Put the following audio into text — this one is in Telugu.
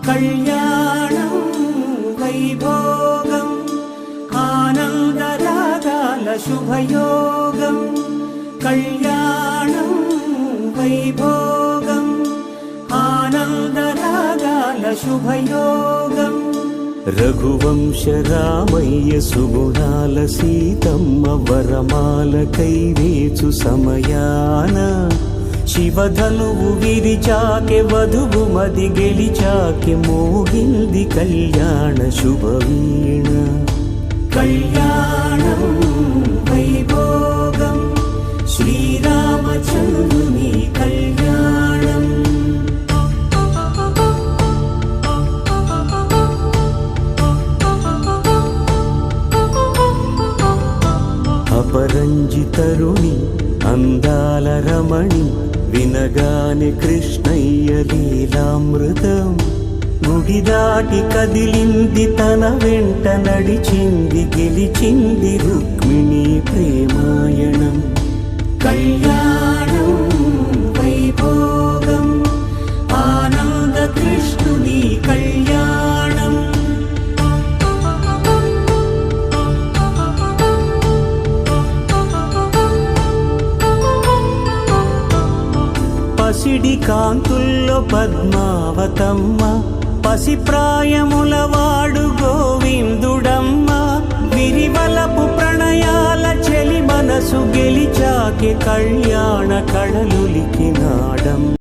కళ్యాణం వైభోగం ఆనందరాగాల శుభయోగం కళ్యాణం వైభోగం ఆనందరాగాల శుభయోగం రఘువంశ రామయ్య సుగుణాల సీతమ్మ వరమాల కైవేచు సమయాన శివధనువు విరిచాకె వధువు మది గెలిచాకె మోగింది కళ్యాణ శుభవీణ కళ్యాణం వైభోగం శ్రీరామచంద్రుని కళ్యాణం అపరంజి తరుణి అందాల రమణి వినగానే కృష్ణయ్య లీలామృతం గుడి దాటి కదిలింది తన వెంట నడిచింది గెలిచింది రుక్మిణి ప్రేమాయణం కళ్యాణం వైభోగం ఆనంద కృష్ణుని కళ్యాణం పసిడి కాంతుల్లో పద్మావతమ్మ పసిప్రాయముల వాడు గోవిందుడమ్మ విరివలపు ప్రణయాల చెలి మనసు గెలిచాకే కళ్యాణ కళలులికినాడం